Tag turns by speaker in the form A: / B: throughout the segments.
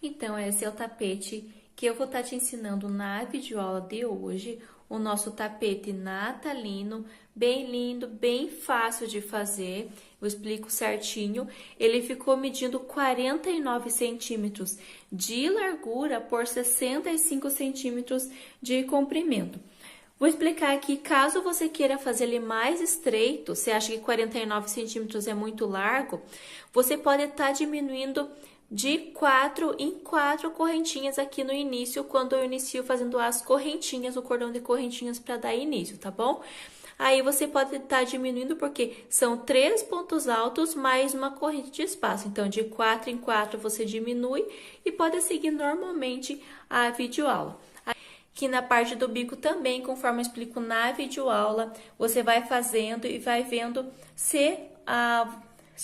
A: Então, esse é o tapete que eu vou estar te ensinando na videoaula de hoje. O nosso tapete natalino, bem lindo, bem fácil de fazer. Eu explico certinho. Ele ficou medindo 49 centímetros de largura por 65 centímetros de comprimento. Vou explicar aqui, caso você queira fazer ele mais estreito, você acha que 49 centímetros é muito largo, você pode estar diminuindo de 4 em 4 correntinhas aqui no início, quando eu inicio fazendo as correntinhas, o cordão de correntinhas para dar início, tá bom? Aí você pode estar diminuindo porque são 3 pontos altos mais uma corrente de espaço. Então, de 4 em 4 você diminui e pode seguir normalmente a videoaula. Aqui na parte do bico também, conforme eu explico na videoaula, você vai fazendo e vai vendo se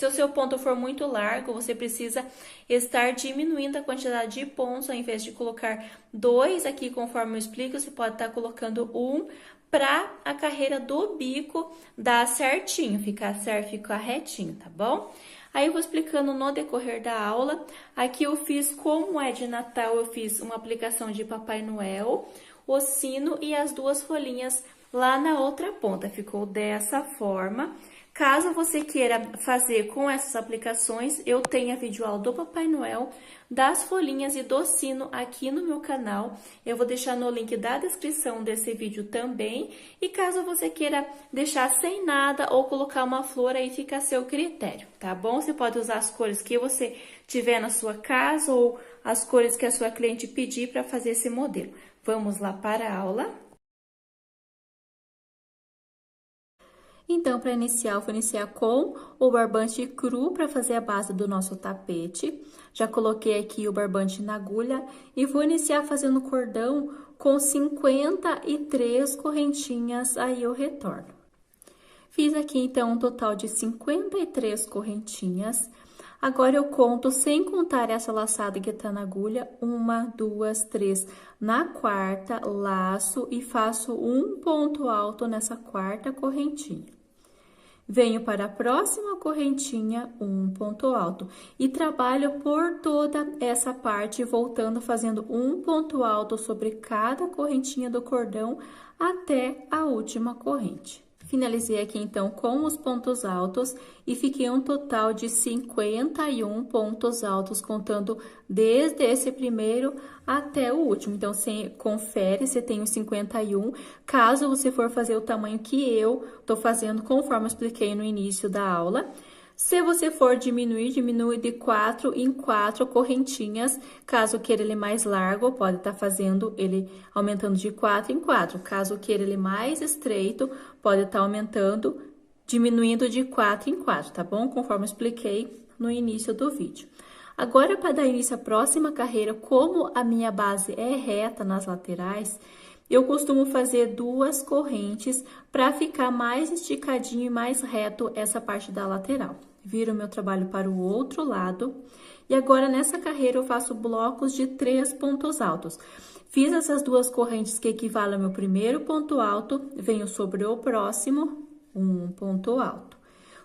A: o seu ponto for muito largo, você precisa estar diminuindo a quantidade de pontos, ao invés de colocar 2 aqui, conforme eu explico, você pode estar colocando 1 para a carreira do bico dar certinho, ficar certo, ficar retinho, tá bom? Aí eu vou explicando no decorrer da aula. Aqui eu fiz, como é de Natal, eu fiz uma aplicação de Papai Noel, o sino e as 2 folhinhas lá na outra ponta. Ficou dessa forma. Caso você queira fazer com essas aplicações, eu tenho a videoaula do Papai Noel, das folhinhas e do sino aqui no meu canal. Eu vou deixar no link da descrição desse vídeo também. E caso você queira deixar sem nada ou colocar uma flor, aí fica a seu critério, tá bom? Você pode usar as cores que você tiver na sua casa ou as cores que a sua cliente pedir para fazer esse modelo. Vamos lá para a aula. Então, para iniciar, eu vou iniciar com o barbante cru para fazer a base do nosso tapete. Já coloquei aqui o barbante na agulha e vou iniciar fazendo cordão com 53 correntinhas, aí eu retorno. Fiz aqui, então, um total de 53 correntinhas. Agora, eu conto, sem contar essa laçada que tá na agulha, 1, 2, 3. Na quarta, laço e faço um ponto alto nessa quarta correntinha. Venho para a próxima correntinha, um ponto alto, e trabalho por toda essa parte, voltando, fazendo um ponto alto sobre cada correntinha do cordão até a última corrente. Finalizei aqui, então, com os pontos altos e fiquei um total de 51 pontos altos, contando desde esse primeiro até o último. Então, você confere se tem os 51, caso você for fazer o tamanho que eu tô fazendo, conforme eu expliquei no início da aula. Se você for diminuir, diminui de 4 em 4 correntinhas. Caso queira ele mais largo, pode estar fazendo ele aumentando de 4 em 4. Caso queira ele mais estreito, pode estar aumentando, diminuindo de 4 em 4, tá bom? Conforme eu expliquei no início do vídeo. Agora, para dar início à próxima carreira, como a minha base é reta nas laterais, eu costumo fazer 2 correntes para ficar mais esticadinho e mais reto essa parte da lateral. Viro o meu trabalho para o outro lado. E agora, nessa carreira, eu faço blocos de 3 pontos altos. Fiz essas 2 correntes que equivalem ao meu primeiro ponto alto, venho sobre o próximo, um ponto alto.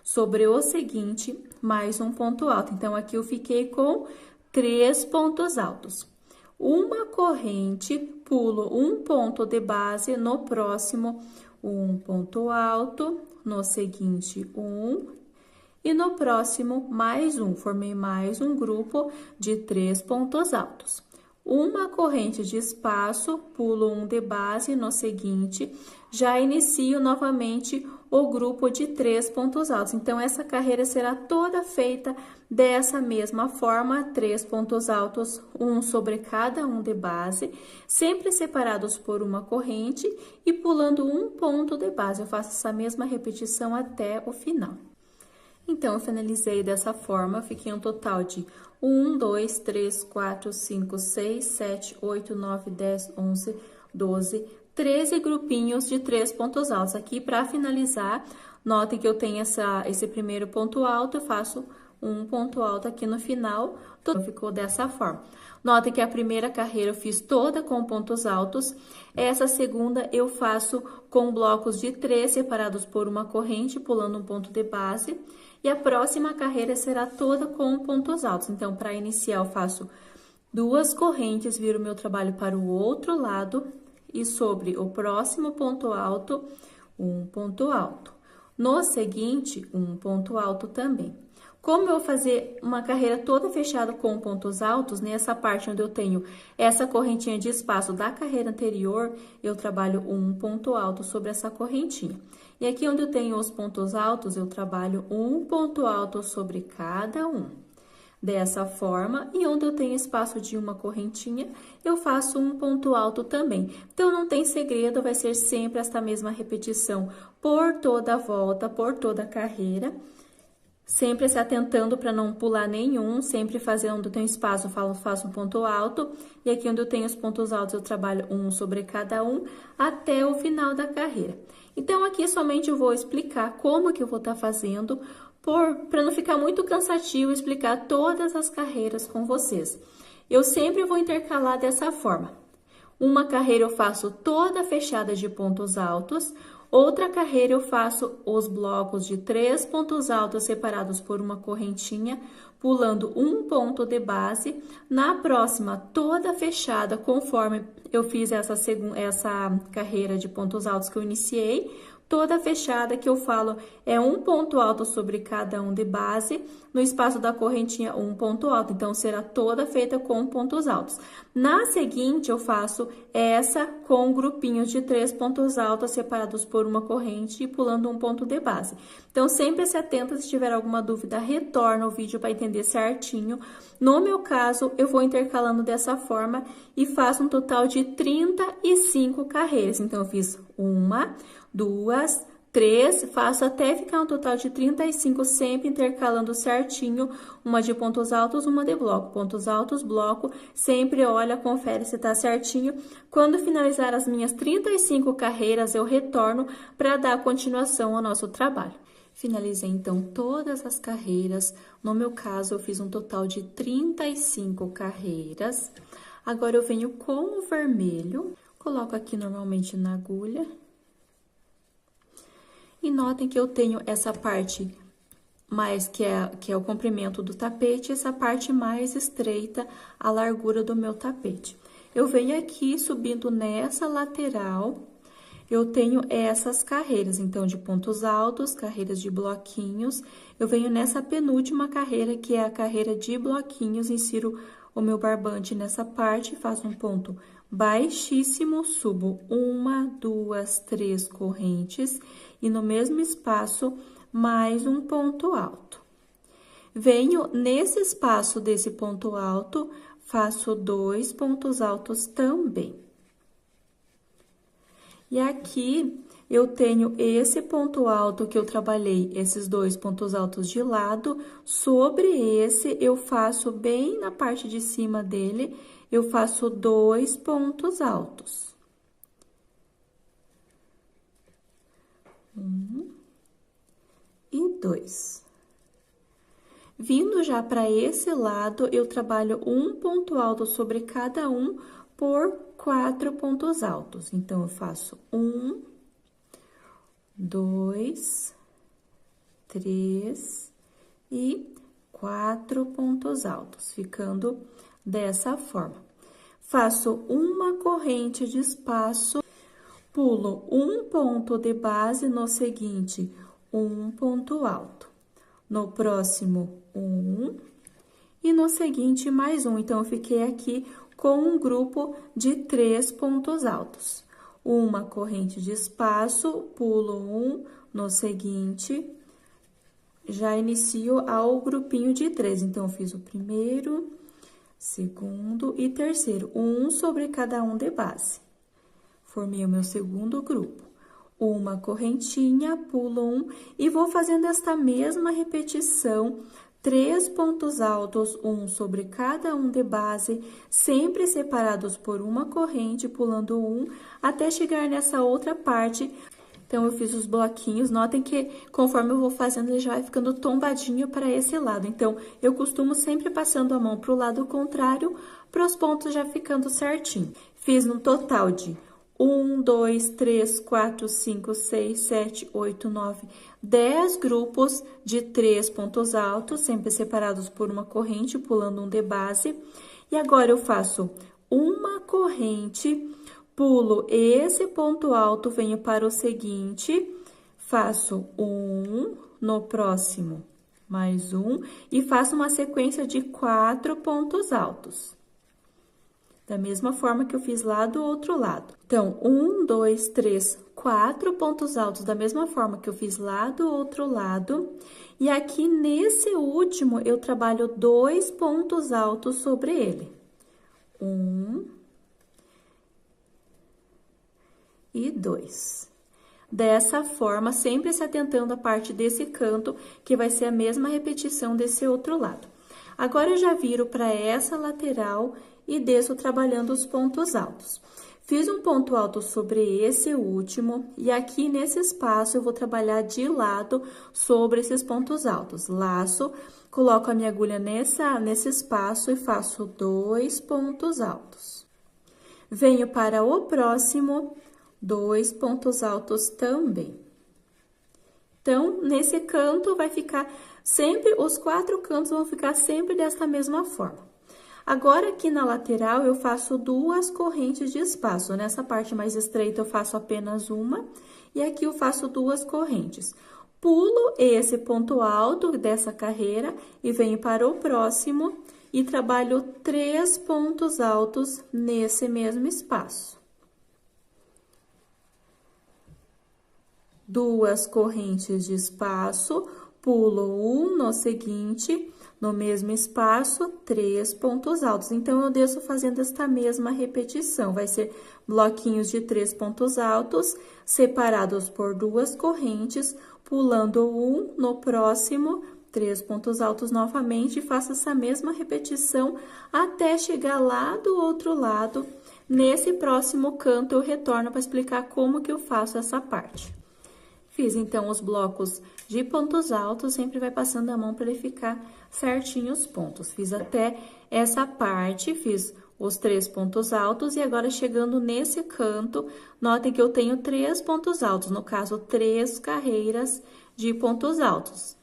A: Sobre o seguinte, mais um ponto alto. Então, aqui eu fiquei com 3 pontos altos. Uma corrente, pulo um ponto de base, no próximo, um ponto alto, no seguinte, e no próximo, mais um. Formei mais um grupo de 3 pontos altos. Uma corrente de espaço, pulo um de base, no seguinte, já inicio novamente o grupo de 3 pontos altos. Então, essa carreira será toda feita dessa mesma forma, 3 pontos altos, um sobre cada um de base, sempre separados por uma corrente e pulando um ponto de base. Eu faço essa mesma repetição até o final. Então, eu finalizei dessa forma, fiquei um total de 1, 2, 3, 4, 5, 6, 7, 8, 9, 10, 11, 12, 13 grupinhos de 3 pontos altos. Aqui, para finalizar, notem que eu tenho esse primeiro ponto alto, eu faço um ponto alto aqui no final, ficou dessa forma. Notem que a primeira carreira eu fiz toda com pontos altos, essa segunda eu faço com blocos de 3 separados por uma corrente, pulando um ponto de base, e a próxima carreira será toda com pontos altos. Então, para iniciar, eu faço 2 correntes, viro meu trabalho para o outro lado e sobre o próximo ponto alto, um ponto alto. No seguinte, um ponto alto também. Como eu vou fazer uma carreira toda fechada com pontos altos, nessa parte onde eu tenho essa correntinha de espaço da carreira anterior, eu trabalho um ponto alto sobre essa correntinha. E aqui onde eu tenho os pontos altos, eu trabalho um ponto alto sobre cada um. Dessa forma, e onde eu tenho espaço de uma correntinha, eu faço um ponto alto também. Então, não tem segredo, vai ser sempre esta mesma repetição por toda a volta, por toda a carreira. Sempre se atentando para não pular nenhum, sempre fazendo onde eu tenho espaço, eu faço um ponto alto. E aqui onde eu tenho os pontos altos, eu trabalho um sobre cada um, até o final da carreira. Então, aqui somente eu vou explicar como que eu vou estar fazendo, para não ficar muito cansativo explicar todas as carreiras com vocês. Eu sempre vou intercalar dessa forma. Uma carreira eu faço toda fechada de pontos altos, outra carreira eu faço os blocos de 3 pontos altos separados por uma correntinha, pulando um ponto de base. Na próxima, toda fechada, conforme eu fiz essa carreira de pontos altos que eu iniciei, toda fechada que eu falo é um ponto alto sobre cada um de base, no espaço da correntinha um ponto alto, então será toda feita com pontos altos. Na seguinte, eu faço essa com grupinhos de 3 pontos altos separados por uma corrente e pulando um ponto de base. Então, sempre se atenta, se tiver alguma dúvida, retorna o vídeo para entender certinho. No meu caso, eu vou intercalando dessa forma e faço um total de 35 carreiras. Então, eu fiz 1, 2, 3, faço até ficar um total de 35, sempre intercalando certinho, uma de pontos altos, uma de bloco. Pontos altos, bloco, sempre olha, confere se tá certinho. Quando finalizar as minhas 35 carreiras, eu retorno para dar continuação ao nosso trabalho. Finalizei, então, todas as carreiras. No meu caso, eu fiz um total de 35 carreiras. Agora, eu venho com o vermelho, coloco aqui normalmente na agulha. E notem que eu tenho essa parte mais que é o comprimento do tapete, essa parte mais estreita, a largura do meu tapete. Eu venho aqui subindo nessa lateral, eu tenho essas carreiras, então, de pontos altos, carreiras de bloquinhos. Eu venho nessa penúltima carreira, que é a carreira de bloquinhos, insiro o meu barbante nessa parte, faço um ponto baixíssimo, subo 1, 2, 3 correntes e no mesmo espaço mais um ponto alto. Venho nesse espaço desse ponto alto, faço 2 pontos altos também. E aqui eu tenho esse ponto alto que eu trabalhei, esses 2 pontos altos de lado, sobre esse eu faço bem na parte de cima dele, eu faço 2 pontos altos. 1 e 2. Vindo já para esse lado, eu trabalho um ponto alto sobre cada um por 4 pontos altos. Então, eu faço 1, 2, 3 e 4 pontos altos, ficando dessa forma. Faço uma corrente de espaço, pulo um ponto de base, no seguinte, um ponto alto. No próximo, e no seguinte, mais um. Então, eu fiquei aqui com um grupo de 3 pontos altos. Uma corrente de espaço, pulo no seguinte, já inicio ao grupinho de 3. Então, eu fiz o primeiro, segundo e terceiro, um sobre cada um de base. Formei o meu segundo grupo. Uma correntinha, pulo e vou fazendo esta mesma repetição, 3 pontos altos, um sobre cada um de base, sempre separados por uma corrente, pulando até chegar nessa outra parte. Então, eu fiz os bloquinhos, notem que conforme eu vou fazendo, ele já vai ficando tombadinho para esse lado. Então, eu costumo sempre passando a mão para o lado contrário, para os pontos já ficando certinho. Fiz um total de 1, 2, 3, 4, 5, 6, 7, 8, 9, 10 grupos de 3 pontos altos, sempre separados por uma corrente, pulando um de base. E agora, eu faço uma corrente, pulo esse ponto alto, venho para o seguinte, faço um, no próximo, mais um, e faço uma sequência de 4 pontos altos. Da mesma forma que eu fiz lá do outro lado. Então, 1, 2, 3, 4 pontos altos, da mesma forma que eu fiz lá do outro lado. E aqui, nesse último, eu trabalho 2 pontos altos sobre ele. 1 e 2. Dessa forma, sempre se atentando à parte desse canto, que vai ser a mesma repetição desse outro lado. Agora, eu já viro para essa lateral e desço trabalhando os pontos altos. Fiz um ponto alto sobre esse último, e aqui nesse espaço eu vou trabalhar de lado sobre esses pontos altos. Laço, coloco a minha agulha nesse espaço e faço 2 pontos altos. Venho para o próximo, 2 pontos altos também. Então, nesse canto vai ficar sempre, os 4 cantos vão ficar sempre desta mesma forma. Agora, aqui na lateral, eu faço 2 correntes de espaço. Nessa parte mais estreita, eu faço apenas uma, e aqui eu faço 2 correntes. Pulo esse ponto alto dessa carreira e venho para o próximo e trabalho 3 pontos altos nesse mesmo espaço. 2 correntes de espaço, pulo um no seguinte, no mesmo espaço, 3 pontos altos. Então, eu desço fazendo esta mesma repetição. Vai ser bloquinhos de 3 pontos altos, separados por 2 correntes, pulando um no próximo, 3 pontos altos novamente, e faço essa mesma repetição até chegar lá do outro lado. Nesse próximo canto, eu retorno para explicar como que eu faço essa parte. Fiz, então, os blocos de pontos altos, sempre vai passando a mão para ele ficar certinho os pontos. Fiz até essa parte, fiz os 3 pontos altos, e agora, chegando nesse canto, notem que eu tenho 3 pontos altos, no caso, 3 carreiras de pontos altos.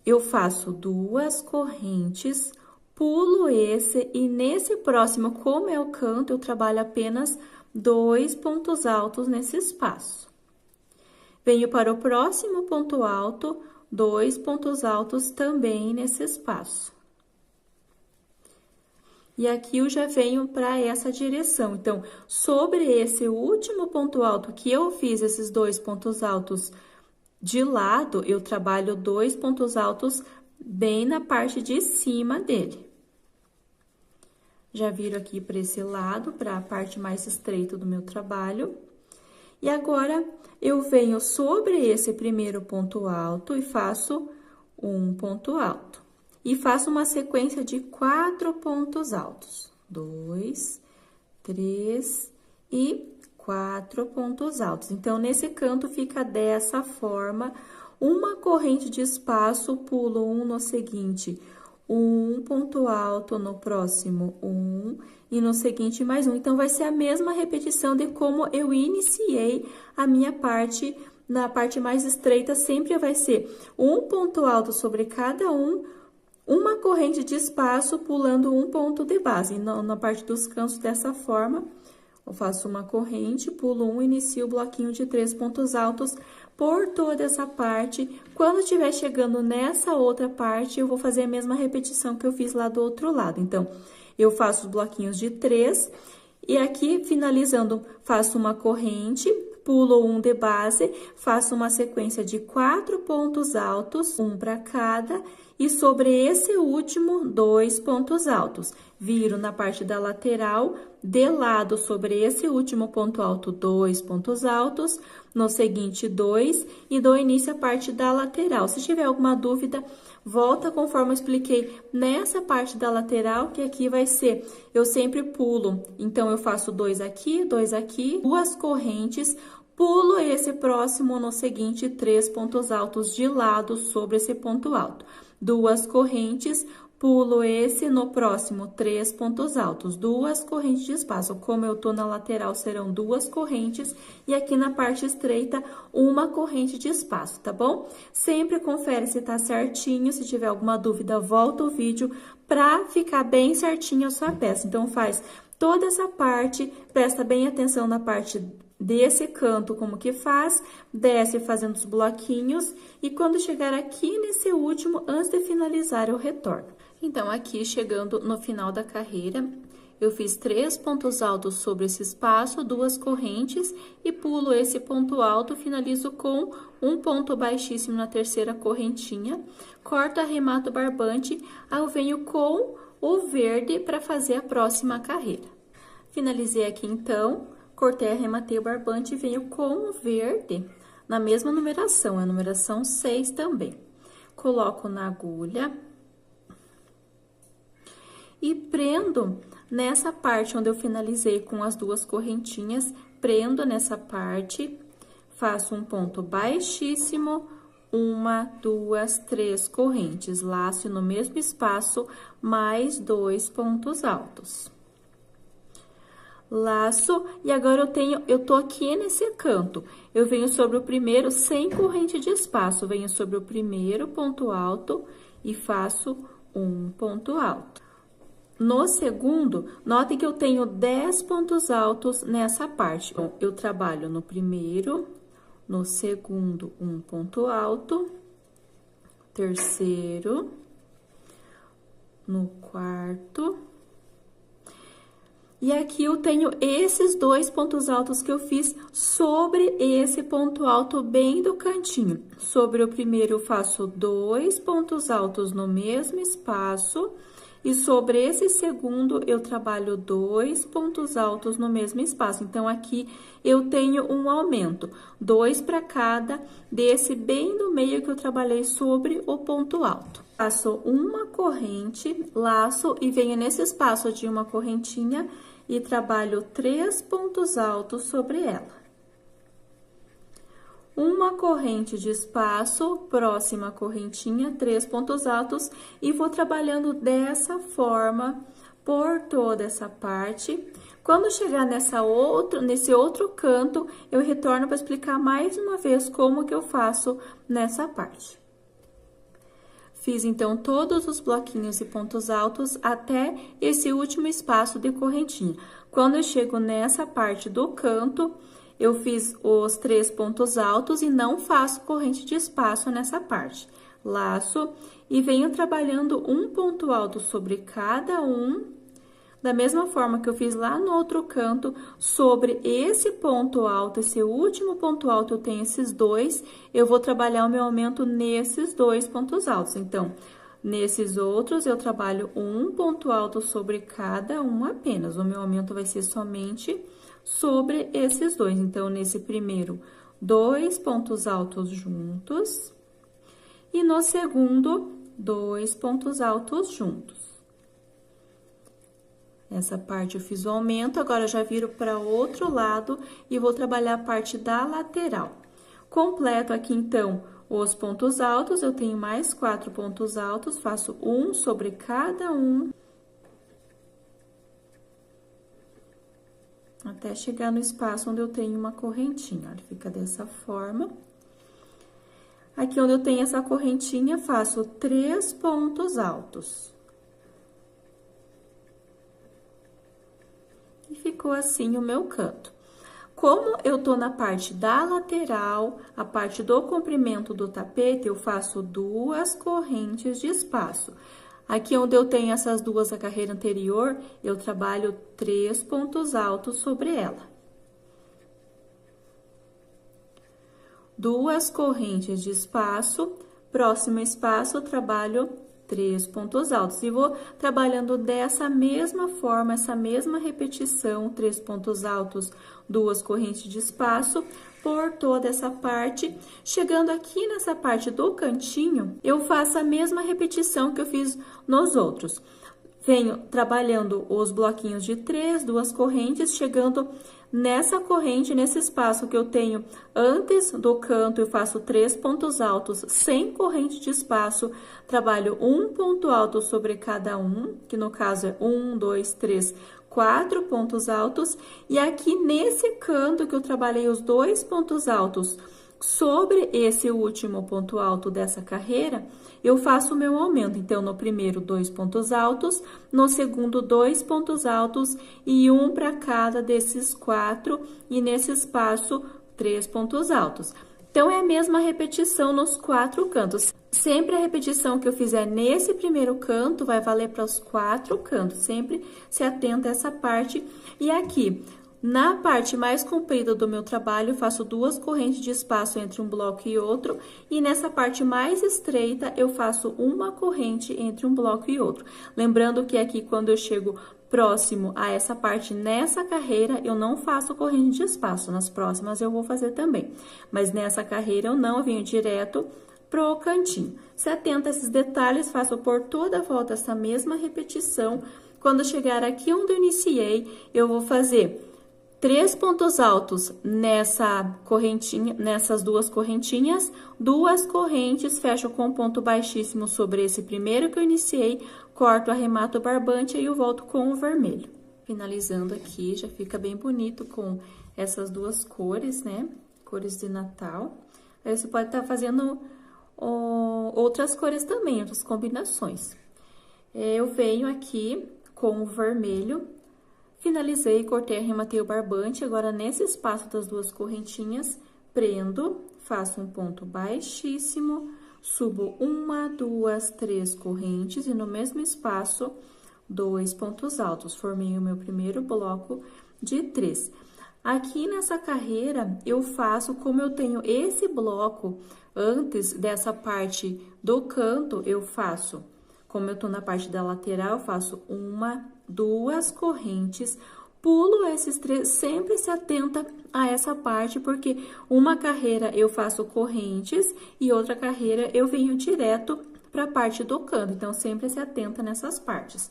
A: Eu faço 2 correntes, pulo esse, e nesse próximo, como é o canto, eu trabalho apenas 2 pontos altos nesse espaço. Venho para o próximo ponto alto, 2 pontos altos também nesse espaço. E aqui eu já venho para essa direção. Então, sobre esse último ponto alto que eu fiz esses 2 pontos altos de lado, eu trabalho 2 pontos altos bem na parte de cima dele. Já viro aqui para esse lado, para a parte mais estreita do meu trabalho. E agora, eu venho sobre esse primeiro ponto alto e faço um ponto alto. E faço uma sequência de 4 pontos altos. 2, 3 e 4 pontos altos. Então, nesse canto, fica dessa forma, uma corrente de espaço, pulo um no seguinte, um ponto alto, no próximo, um, e no seguinte, mais um. Então, vai ser a mesma repetição de como eu iniciei a minha parte. Na parte mais estreita, sempre vai ser um ponto alto sobre cada um, uma corrente de espaço, pulando um ponto de base. Na parte dos cantos, dessa forma, eu faço uma corrente, pulo um, inicio o bloquinho de 3 pontos altos por toda essa parte. Quando estiver chegando nessa outra parte, eu vou fazer a mesma repetição que eu fiz lá do outro lado. Então, eu faço os bloquinhos de 3, e aqui, finalizando, faço uma corrente, pulo um de base, faço uma sequência de 4 pontos altos, um para cada, e sobre esse último, 2 pontos altos. Viro na parte da lateral, de lado sobre esse último ponto alto, 2 pontos altos, no seguinte, 2, e dou início à parte da lateral. Se tiver alguma dúvida, volta conforme eu expliquei nessa parte da lateral, que aqui vai ser, eu sempre pulo. Então, eu faço 2 aqui, 2 correntes, pulo esse próximo, no seguinte, 3 pontos altos de lado sobre esse ponto alto. 2 correntes, pulo esse, no próximo 3 pontos altos, 2 correntes de espaço. Como eu tô na lateral, serão 2 correntes, e aqui na parte estreita, 1 corrente de espaço, tá bom? Sempre confere se tá certinho, se tiver alguma dúvida, volta o vídeo pra ficar bem certinho a sua peça. Então, faz toda essa parte, presta bem atenção na parte desse canto, como que faz, desce fazendo os bloquinhos, e quando chegar aqui nesse último, antes de finalizar, eu retorno. Então, aqui, chegando no final da carreira, eu fiz 3 pontos altos sobre esse espaço, 2 correntes, e pulo esse ponto alto, finalizo com um ponto baixíssimo na terceira correntinha, corto, arremato o barbante, aí eu venho com o verde para fazer a próxima carreira. Finalizei aqui, então, cortei, arrematei o barbante e venho com o verde na mesma numeração, é a numeração 6 também. Coloco na agulha e prendo nessa parte onde eu finalizei com as 2 correntinhas, prendo nessa parte, faço um ponto baixíssimo, 1, 2, 3 correntes, laço no mesmo espaço, mais 2 pontos altos. Laço, e agora eu tô aqui nesse canto, eu venho sobre o primeiro sem corrente de espaço, venho sobre o primeiro ponto alto e faço um ponto alto. No segundo, notem que eu tenho 10 pontos altos nessa parte. Bom, eu trabalho no primeiro, no segundo, um ponto alto, terceiro, no quarto. E aqui eu tenho esses 2 pontos altos que eu fiz sobre esse ponto alto bem do cantinho. Sobre o primeiro, eu faço 2 pontos altos no mesmo espaço. E sobre esse segundo, eu trabalho 2 pontos altos no mesmo espaço. Então, aqui eu tenho um aumento, 2 para cada desse bem no meio que eu trabalhei sobre o ponto alto. Faço uma corrente, laço e venho nesse espaço de uma correntinha e trabalho 3 pontos altos sobre ela. Uma corrente de espaço, próxima correntinha, 3 pontos altos, e vou trabalhando dessa forma por toda essa parte. Quando chegar nesse outro canto, eu retorno para explicar mais uma vez como que eu faço nessa parte. Fiz, então, todos os bloquinhos e pontos altos até esse último espaço de correntinha. Quando eu chego nessa parte do canto, eu fiz os 3 pontos altos e não faço corrente de espaço nessa parte. Laço e venho trabalhando um ponto alto sobre cada um, da mesma forma que eu fiz lá no outro canto, sobre esse ponto alto, esse último ponto alto, eu tenho esses 2, eu vou trabalhar o meu aumento nesses 2 pontos altos. Então, nesses outros, eu trabalho um ponto alto sobre cada um apenas, o meu aumento vai ser somente sobre esses 2. Então, nesse primeiro, 2 pontos altos juntos, e no segundo, 2 pontos altos juntos. Essa parte eu fiz o aumento, agora eu já viro para o outro lado e vou trabalhar a parte da lateral. Completo aqui, então, os pontos altos, eu tenho mais 4 pontos altos, faço um sobre cada um, até chegar no espaço onde eu tenho uma correntinha, olha, fica dessa forma. Aqui onde eu tenho essa correntinha, faço 3 pontos altos. E ficou assim o meu canto. Como eu tô na parte da lateral, a parte do comprimento do tapete, eu faço 2 correntes de espaço. Aqui onde eu tenho essas 2 da carreira anterior, eu trabalho 3 pontos altos sobre ela. 2 correntes de espaço, próximo espaço, eu trabalho 3 pontos altos. E vou trabalhando dessa mesma forma, essa mesma repetição, 3 pontos altos, 2 correntes de espaço, por toda essa parte. Chegando aqui nessa parte do cantinho, eu faço a mesma repetição que eu fiz nos outros. venho trabalhando os bloquinhos de 3, 2 correntes, chegando nessa corrente, nesse espaço que eu tenho antes do canto, eu faço 3 pontos altos sem corrente de espaço, trabalho um ponto alto sobre cada um, que no caso é 1, 2, 3, 4 pontos altos, e aqui nesse canto que eu trabalhei os 2 pontos altos sobre esse último ponto alto dessa carreira, eu faço o meu aumento. Então, no primeiro, 2 pontos altos, no segundo, 2 pontos altos e um para cada desses 4, e nesse espaço, 3 pontos altos. Então, é a mesma repetição nos 4 cantos. Sempre a repetição que eu fizer nesse primeiro canto vai valer para os 4 cantos. Sempre se atenta a essa parte. E aqui, na parte mais comprida do meu trabalho, eu faço 2 correntes de espaço entre um bloco e outro, e nessa parte mais estreita, eu faço uma corrente entre um bloco e outro. Lembrando que aqui, quando eu chego próximo a essa parte nessa carreira, eu não faço corrente de espaço, nas próximas eu vou fazer também. Mas nessa carreira eu não, eu venho direto pro cantinho. Se atenta a esses detalhes, faço por toda a volta essa mesma repetição. Quando chegar aqui onde eu iniciei, eu vou fazer 3 pontos altos nessa correntinha, nessas 2 correntinhas, 2 correntes, fecho com um ponto baixíssimo sobre esse primeiro que eu iniciei, corto, arremato o barbante e eu volto com o vermelho. Finalizando aqui, já fica bem bonito com essas 2 cores, né? Cores de Natal. Aí você pode estar fazendo outras cores também, outras combinações. Eu venho aqui com o vermelho. Finalizei, cortei, arrematei o barbante, agora nesse espaço das 2 correntinhas, prendo, faço um ponto baixíssimo, subo 1, 2, 3 correntes e no mesmo espaço, 2 pontos altos. Formei o meu primeiro bloco de 3. Aqui nessa carreira, eu faço, como eu tenho esse bloco antes dessa parte do canto, eu faço, como eu tô na parte da lateral, eu faço 1, 2 correntes, pulo esses 3, sempre se atenta a essa parte, porque uma carreira eu faço correntes e outra carreira eu venho direto para a parte do canto, então sempre se atenta nessas partes.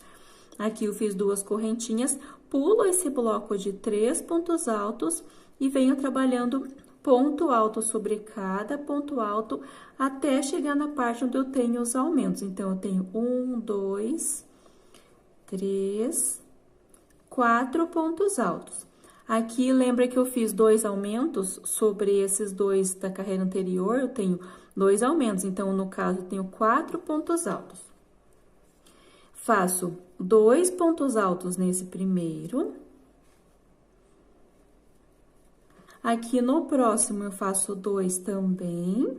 A: Aqui eu fiz 2 correntinhas, pulo esse bloco de 3 pontos altos e venho trabalhando ponto alto sobre cada ponto alto até chegar na parte onde eu tenho os aumentos. Então, eu tenho 1, 2, 3, 4 pontos altos. Aqui, lembra que eu fiz 2 aumentos sobre esses 2 da carreira anterior, eu tenho 2 aumentos, então, no caso, eu tenho 4 pontos altos. Faço 2 pontos altos nesse primeiro. Aqui no próximo, eu faço 2 também.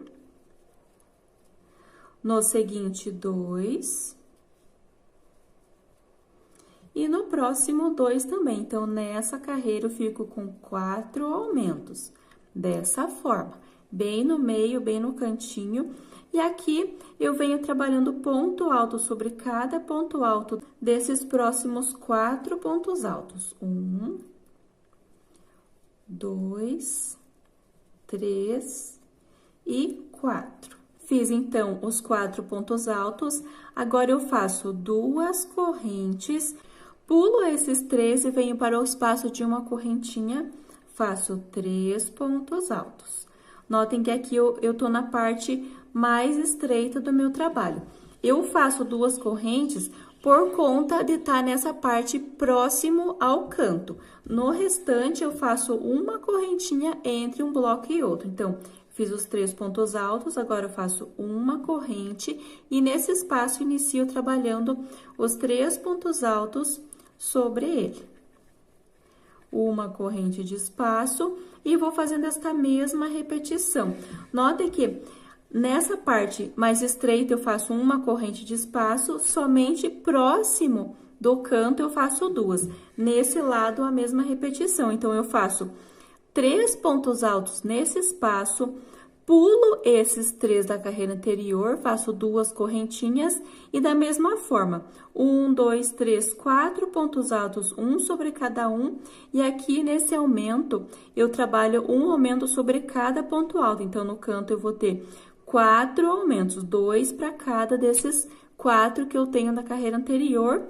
A: No seguinte, 2. E no próximo, 2 também. Então, nessa carreira, eu fico com 4 aumentos. Dessa forma, bem no meio, bem no cantinho. E aqui, eu venho trabalhando ponto alto sobre cada ponto alto desses próximos 4 pontos altos. 1, 2, 3 e 4. Fiz, então, os 4 pontos altos. Agora, eu faço 2 correntes, pulo esses 3 e venho para o espaço de uma correntinha, faço 3 pontos altos. Notem que aqui eu tô na parte mais estreita do meu trabalho. Eu faço 2 correntes por conta de estar nessa parte próximo ao canto. No restante, eu faço uma correntinha entre um bloco e outro. Então, fiz os 3 pontos altos, agora eu faço uma corrente e nesse espaço inicio trabalhando os 3 pontos altos sobre ele. Uma corrente de espaço e vou fazendo esta mesma repetição. Note que nessa parte mais estreita eu faço uma corrente de espaço, somente próximo do canto eu faço 2. Nesse lado a mesma repetição, então eu faço 3 pontos altos nesse espaço, pulo esses 3 da carreira anterior, faço 2 correntinhas e da mesma forma, 1, 2, 3, 4 pontos altos, um sobre cada um, e aqui nesse aumento eu trabalho um aumento sobre cada ponto alto, então no canto eu vou ter 4 aumentos, 2 para cada desses 4 que eu tenho na carreira anterior,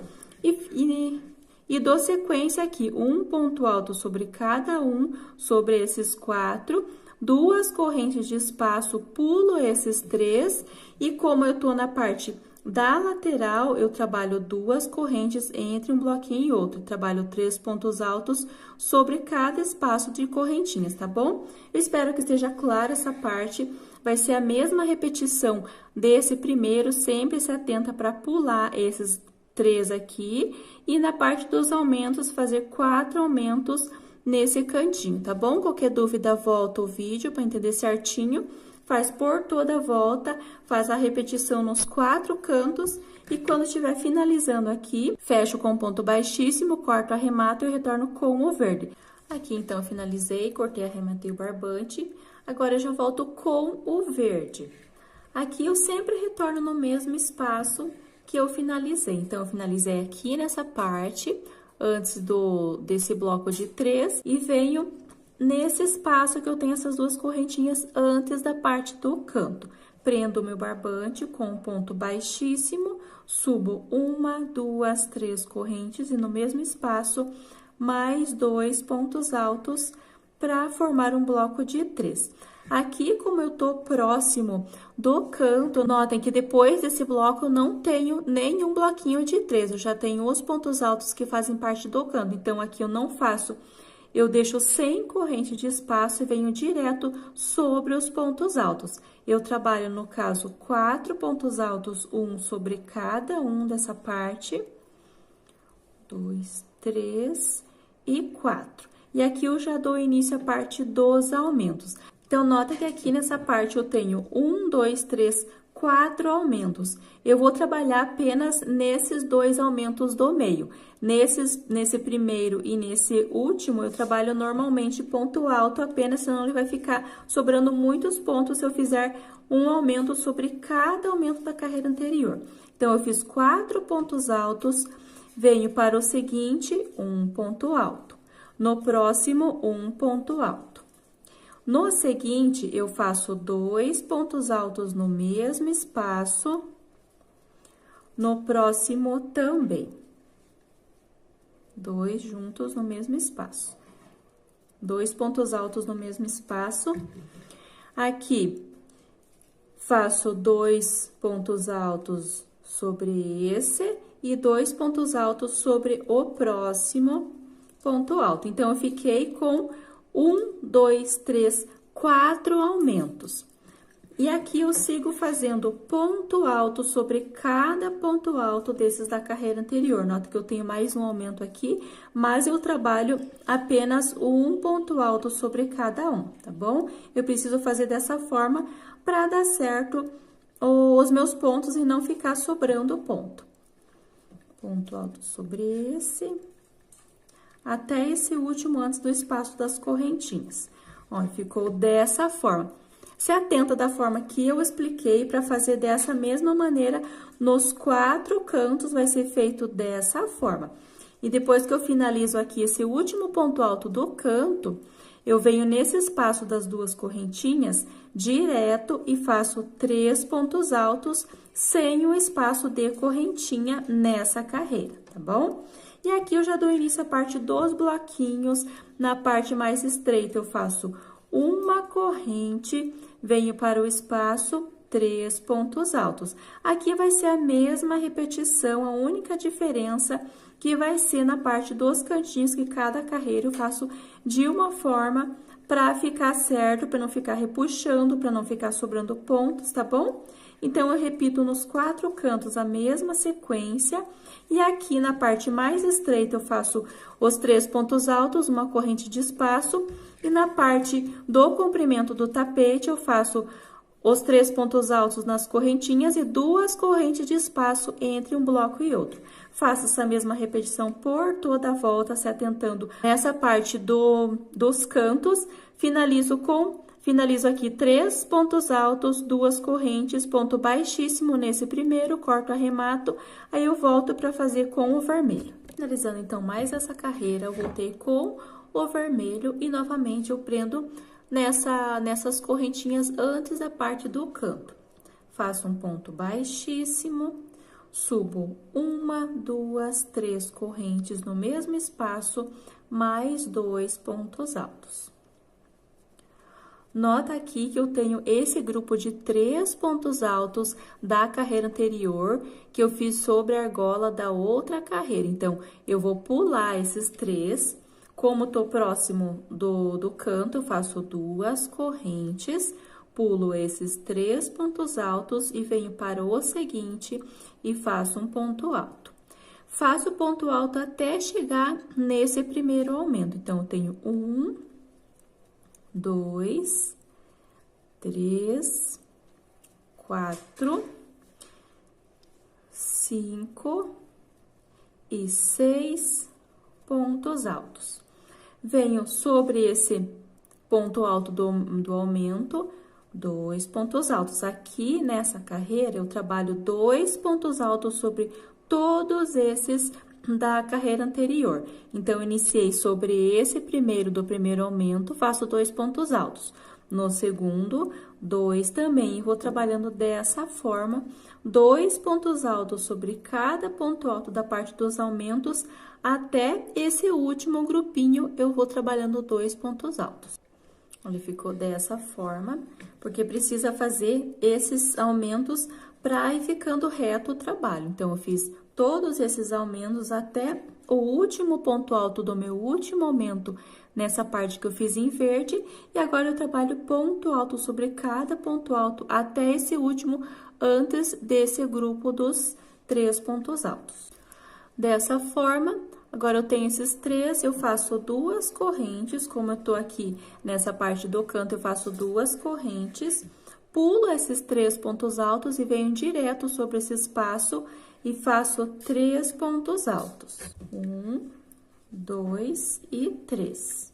A: e dou sequência aqui, um ponto alto sobre cada um, sobre esses 4, 2 correntes de espaço, pulo esses 3, e como eu tô na parte da lateral, eu trabalho 2 correntes entre um bloquinho e outro, trabalho 3 pontos altos sobre cada espaço de correntinhas, tá bom? Eu espero que esteja clara essa parte, vai ser a mesma repetição desse primeiro, sempre se atenta para pular esses 3 aqui, e na parte dos aumentos, fazer 4 aumentos nesse cantinho, tá bom? Qualquer dúvida, volta o vídeo para entender certinho. Faz por toda a volta, faz a repetição nos 4 cantos, e quando estiver finalizando aqui, fecho com ponto baixíssimo, corto, arremato e retorno com o verde. Aqui, então, eu finalizei, cortei, arrematei o barbante, agora eu já volto com o verde. Aqui, eu sempre retorno no mesmo espaço que eu finalizei. Então, eu finalizei aqui nessa parte, antes desse bloco de 3, e venho nesse espaço que eu tenho essas 2 correntinhas antes da parte do canto. Prendo o meu barbante com um ponto baixíssimo, subo 1, 2, 3 correntes e no mesmo espaço, mais 2 pontos altos para formar um bloco de 3. Aqui, como eu tô próximo do canto, notem que depois desse bloco eu não tenho nenhum bloquinho de 3, eu já tenho os pontos altos que fazem parte do canto. Então, aqui eu não faço, eu deixo sem corrente de espaço e venho direto sobre os pontos altos. Eu trabalho, no caso, 4 pontos altos, um sobre cada um dessa parte, 2, 3 e 4. E aqui eu já dou início à parte dos aumentos. Então, nota que aqui nessa parte eu tenho 1, 2, 3, 4 aumentos. Eu vou trabalhar apenas nesses 2 aumentos do meio. Nesse primeiro e nesse último, eu trabalho normalmente ponto alto apenas, senão ele vai ficar sobrando muitos pontos se eu fizer um aumento sobre cada aumento da carreira anterior. Então, eu fiz 4 pontos altos, venho para o seguinte, um ponto alto. No próximo, um ponto alto. No seguinte, eu faço 2 pontos altos no mesmo espaço, no próximo também. 2 juntos no mesmo espaço. 2 pontos altos no mesmo espaço. Aqui, faço 2 pontos altos sobre esse e 2 pontos altos sobre o próximo ponto alto. Então, eu fiquei com 1, 2, 3, 4 aumentos. E aqui eu sigo fazendo ponto alto sobre cada ponto alto desses da carreira anterior. Nota que eu tenho mais um aumento aqui, mas eu trabalho apenas um ponto alto sobre cada um, tá bom? Eu preciso fazer dessa forma para dar certo os meus pontos e não ficar sobrando ponto. Ponto alto sobre esse, até esse último antes do espaço das correntinhas. Ó, ficou dessa forma. Se atenta da forma que eu expliquei para fazer dessa mesma maneira nos 4 cantos, vai ser feito dessa forma. E depois que eu finalizo aqui esse último ponto alto do canto, eu venho nesse espaço das 2 correntinhas direto e faço 3 pontos altos sem o espaço de correntinha nessa carreira, tá bom? E aqui eu já dou início à parte dos bloquinhos. Na parte mais estreita, eu faço uma corrente, venho para o espaço, 3 pontos altos. Aqui vai ser a mesma repetição, a única diferença que vai ser na parte dos cantinhos, que cada carreira eu faço de uma forma para ficar certo, para não ficar repuxando, para não ficar sobrando pontos, tá bom? Então, eu repito nos 4 cantos a mesma sequência, e aqui na parte mais estreita eu faço os 3 pontos altos, uma corrente de espaço, e na parte do comprimento do tapete eu faço os 3 pontos altos nas correntinhas e 2 correntes de espaço entre um bloco e outro. Faço essa mesma repetição por toda a volta, se atentando nessa parte dos cantos, finalizo aqui 3 pontos altos, 2 correntes, ponto baixíssimo nesse primeiro, corto, arremato, aí eu volto para fazer com o vermelho. Finalizando, então, mais essa carreira, eu voltei com o vermelho e, novamente, eu prendo nessas correntinhas antes da parte do canto. Faço um ponto baixíssimo, subo uma, duas, três correntes no mesmo espaço, mais 2 pontos altos. Nota aqui que eu tenho esse grupo de 3 pontos altos da carreira anterior, que eu fiz sobre a argola da outra carreira. Então, eu vou pular esses 3, como tô próximo do canto, eu faço 2 correntes, pulo esses 3 pontos altos e venho para o seguinte e faço um ponto alto. Faço ponto alto até chegar nesse primeiro aumento. Então, eu tenho 1, 2, 3, 4, 5 e 6 pontos altos. Venho sobre esse ponto alto do aumento, 2 pontos altos. Aqui nessa carreira, eu trabalho 2 pontos altos sobre todos esses da carreira anterior. Então, eu iniciei sobre esse primeiro do primeiro aumento, faço 2 pontos altos. No segundo, 2 também, vou trabalhando dessa forma, 2 pontos altos sobre cada ponto alto da parte dos aumentos, até esse último grupinho, eu vou trabalhando 2 pontos altos. Ele ficou dessa forma, porque precisa fazer esses aumentos para ir ficando reto o trabalho. Então, eu fiz todos esses aumentos até o último ponto alto do meu último aumento nessa parte que eu fiz em verde, e agora eu trabalho ponto alto sobre cada ponto alto até esse último, antes desse grupo dos 3 pontos altos. Dessa forma, agora eu tenho esses 3, eu faço 2 correntes, como eu tô aqui nessa parte do canto, eu faço 2 correntes, pulo esses 3 pontos altos e venho direto sobre esse espaço e faço 3 pontos altos. 1, 2 e 3.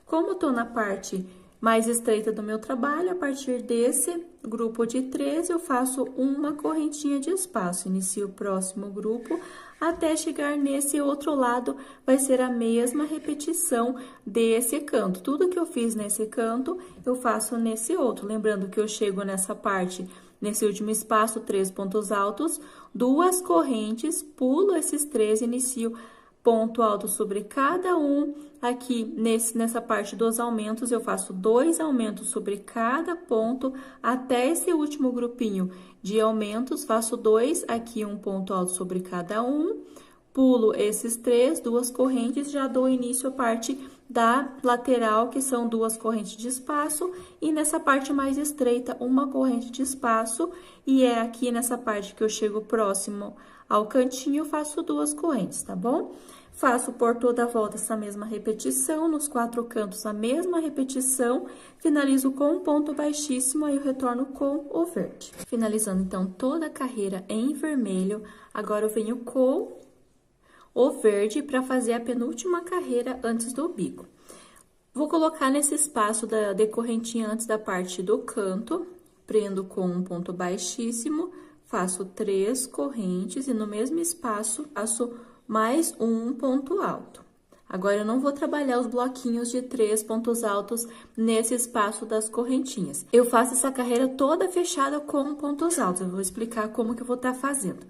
A: Como eu tô na parte mais estreita do meu trabalho, a partir desse grupo de 3, eu faço uma correntinha de espaço. Inicio o próximo grupo, até chegar nesse outro lado, vai ser a mesma repetição desse canto. Tudo que eu fiz nesse canto, eu faço nesse outro. Lembrando que eu chego nessa parte, nesse último espaço, 3 pontos altos, 2 correntes, pulo esses 3, inicio ponto alto sobre cada um. Aqui, nessa parte dos aumentos, eu faço 2 aumentos sobre cada ponto, até esse último grupinho de aumentos, faço 2, aqui um ponto alto sobre cada um, pulo esses 3, 2 correntes, já dou início à parte da lateral, que são 2 correntes de espaço, e nessa parte mais estreita, uma corrente de espaço, e é aqui nessa parte que eu chego próximo ao cantinho, eu faço 2 correntes, tá bom? Faço por toda a volta essa mesma repetição, nos 4 cantos a mesma repetição, finalizo com um ponto baixíssimo, aí eu retorno com o verde. Finalizando, então, toda a carreira em vermelho, agora eu venho com o verde para fazer a penúltima carreira antes do bico. Vou colocar nesse espaço da decorrentinha antes da parte do canto, prendo com um ponto baixíssimo, faço 3 correntes e no mesmo espaço faço mais um ponto alto. Agora, eu não vou trabalhar os bloquinhos de 3 pontos altos nesse espaço das correntinhas. Eu faço essa carreira toda fechada com pontos altos. Eu vou explicar como que eu vou estar fazendo.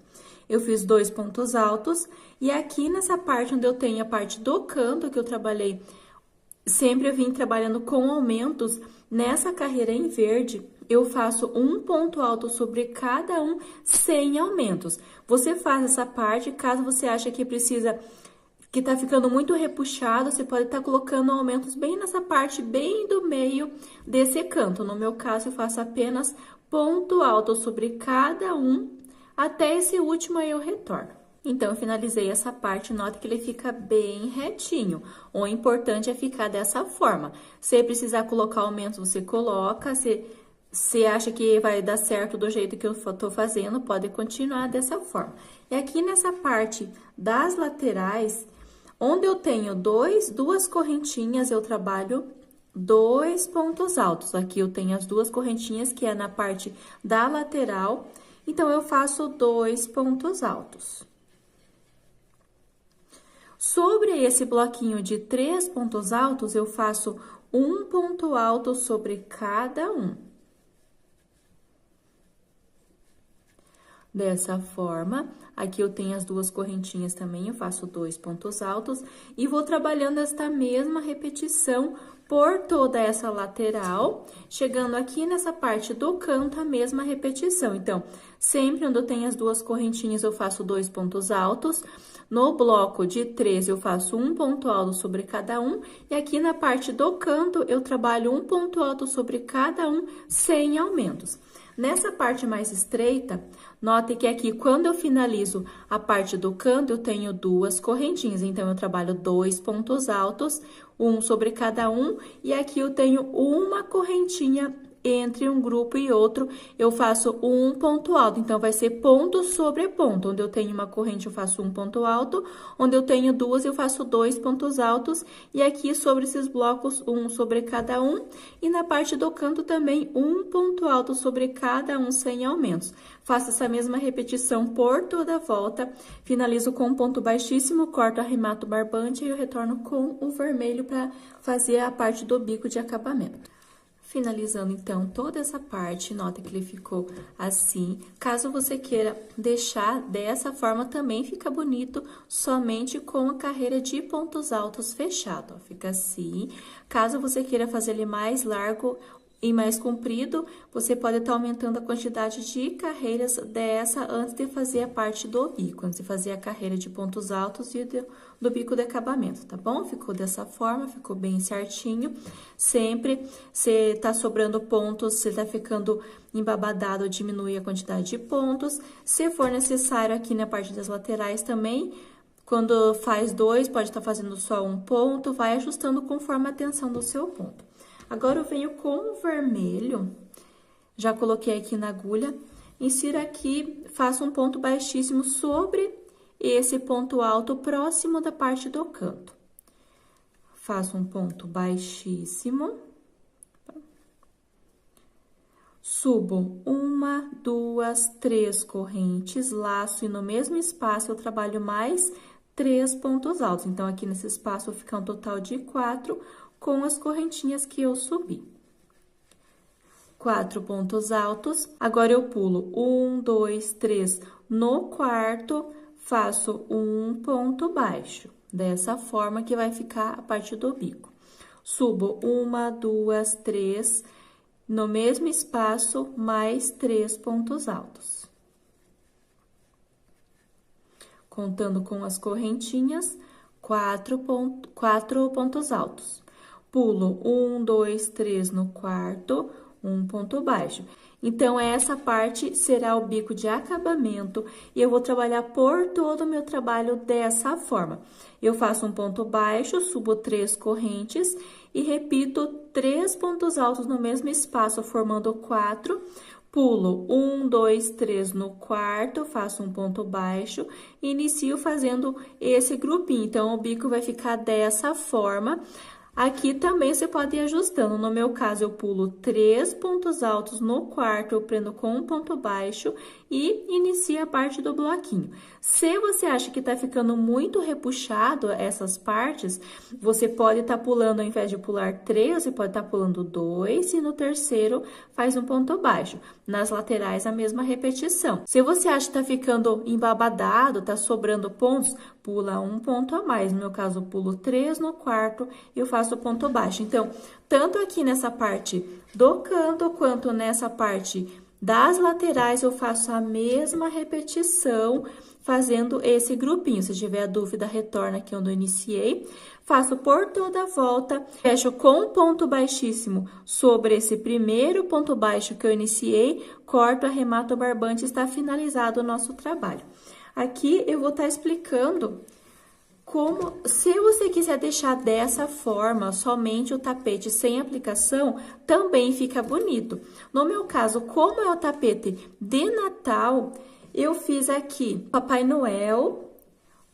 A: Eu fiz 2 pontos altos e aqui nessa parte onde eu tenho a parte do canto que eu trabalhei, sempre eu vim trabalhando com aumentos. Nessa carreira em verde, eu faço um ponto alto sobre cada um sem aumentos. Você faz essa parte, caso você ache que precisa, que tá ficando muito repuxado, você pode estar colocando aumentos bem nessa parte, bem do meio desse canto. No meu caso, eu faço apenas ponto alto sobre cada um, até esse último aí eu retorno. Então, eu finalizei essa parte, nota que ele fica bem retinho. O importante é ficar dessa forma. Se precisar colocar aumentos, você coloca. Se acha que vai dar certo do jeito que eu tô fazendo, pode continuar dessa forma. E aqui nessa parte das laterais, onde eu tenho duas correntinhas, eu trabalho 2 pontos altos. Aqui eu tenho as 2 correntinhas, que é na parte da lateral, então eu faço 2 pontos altos. Sobre esse bloquinho de 3 pontos altos, eu faço um ponto alto sobre cada um. Dessa forma, aqui eu tenho as duas correntinhas também, eu faço 2 pontos altos e vou trabalhando esta mesma repetição por toda essa lateral, chegando aqui nessa parte do canto, a mesma repetição. Então, sempre onde eu tenho as duas correntinhas, eu faço 2 pontos altos. No bloco de 3, eu faço um ponto alto sobre cada um. E aqui na parte do canto, eu trabalho um ponto alto sobre cada um, sem aumentos. Nessa parte mais estreita, note que aqui, quando eu finalizo a parte do canto, eu tenho duas correntinhas. Então, eu trabalho 2 pontos altos, um sobre cada um. E aqui eu tenho uma correntinha entre um grupo e outro, eu faço um ponto alto. Então, vai ser ponto sobre ponto. Onde eu tenho uma corrente, eu faço um ponto alto. Onde eu tenho duas, eu faço 2 pontos altos. E aqui, sobre esses blocos, um sobre cada um. E na parte do canto também, um ponto alto sobre cada um, sem aumentos. Faço essa mesma repetição por toda a volta. Finalizo com um ponto baixíssimo, corto, arremato o barbante e eu retorno com o vermelho para fazer a parte do bico de acabamento. Finalizando, então, toda essa parte, nota que ele ficou assim. Caso você queira deixar dessa forma, também fica bonito, somente com a carreira de pontos altos fechado, ó, fica assim. Caso você queira fazer ele mais largo e mais comprido, você pode estar aumentando a quantidade de carreiras dessa antes de fazer a parte do bico, antes de fazer a carreira de pontos altos e do bico de acabamento, tá bom? Ficou dessa forma, ficou bem certinho. Sempre, se tá sobrando pontos, se tá ficando embabadado, diminui a quantidade de pontos. Se for necessário aqui na parte das laterais também, quando faz 2, pode estar fazendo só um ponto, vai ajustando conforme a tensão do seu ponto. Agora, eu venho com o vermelho, já coloquei aqui na agulha, insiro aqui, faço um ponto baixíssimo sobre esse ponto alto próximo da parte do canto. Faço um ponto baixíssimo. Subo 1, 2, 3 correntes, laço e no mesmo espaço eu trabalho mais 3 pontos altos. Então, aqui nesse espaço vai ficar um total de 4 com as correntinhas que eu subi. 4 pontos altos. Agora, eu pulo 1, 2, 3 no quarto, faço um ponto baixo. Dessa forma que vai ficar a parte do bico. Subo 1, 2, 3, no mesmo espaço, mais 3 pontos altos. Contando com as correntinhas, 4 pontos altos. Pulo 1, 2, 3 no quarto, um ponto baixo. Então, essa parte será o bico de acabamento e eu vou trabalhar por todo o meu trabalho dessa forma. Eu faço um ponto baixo, subo 3 correntes e repito 3 pontos altos no mesmo espaço, formando 4. Pulo 1, 2, 3 no quarto, faço um ponto baixo e inicio fazendo esse grupinho. Então, o bico vai ficar dessa forma. Aqui também você pode ir ajustando. No meu caso, eu pulo 3 pontos altos no quarto, eu prendo com um ponto baixo e inicio a parte do bloquinho. Se você acha que tá ficando muito repuxado essas partes, você pode estar pulando, ao invés de pular 3, você pode estar pulando 2 e no terceiro faz um ponto baixo. Nas laterais, a mesma repetição. Se você acha que tá ficando embabadado, tá sobrando pontos, pula um ponto a mais. No meu caso, eu pulo 3 no quarto e eu faço ponto baixo. Então, tanto aqui nessa parte do canto, quanto nessa parte das laterais, eu faço a mesma repetição, fazendo esse grupinho. Se tiver dúvida, retorna aqui onde eu iniciei. Faço por toda a volta, fecho com um ponto baixíssimo sobre esse primeiro ponto baixo que eu iniciei, corto, arremato o barbante e está finalizado o nosso trabalho. Aqui eu vou estar explicando como, se você quiser deixar dessa forma, somente o tapete sem aplicação, também fica bonito. No meu caso, como é o tapete de Natal, eu fiz aqui Papai Noel,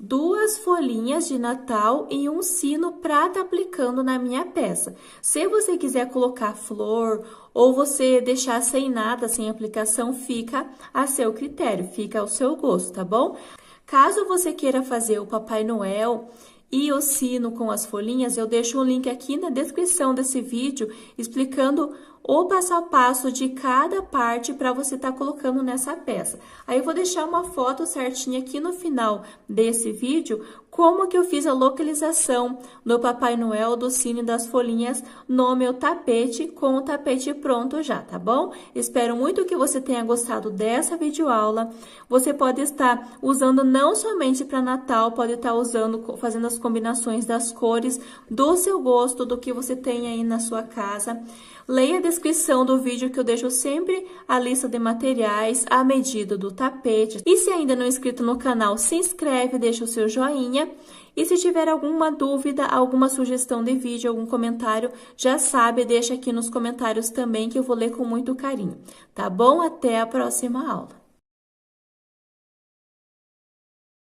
A: 2 folhinhas de Natal e um sino para estar aplicando na minha peça. Se você quiser colocar flor ou você deixar sem nada, sem aplicação, fica a seu critério, fica ao seu gosto, tá bom? Caso você queira fazer o Papai Noel e o sino com as folhinhas, eu deixo um link aqui na descrição desse vídeo explicando o passo a passo de cada parte para você estar colocando nessa peça. Aí eu vou deixar uma foto certinha aqui no final desse vídeo, como que eu fiz a localização do Papai Noel, do sino e das folhinhas no meu tapete, com o tapete pronto já, tá bom? Espero muito que você tenha gostado dessa videoaula. Você pode estar usando não somente para Natal, pode estar usando, fazendo as combinações das cores do seu gosto, do que você tem aí na sua casa. Leia a descrição do vídeo que eu deixo sempre a lista de materiais, a medida do tapete. E se ainda não é inscrito no canal, se inscreve, deixa o seu joinha. E se tiver alguma dúvida, alguma sugestão de vídeo, algum comentário, já sabe, deixa aqui nos comentários também que eu vou ler com muito carinho. Tá bom? Até a próxima aula.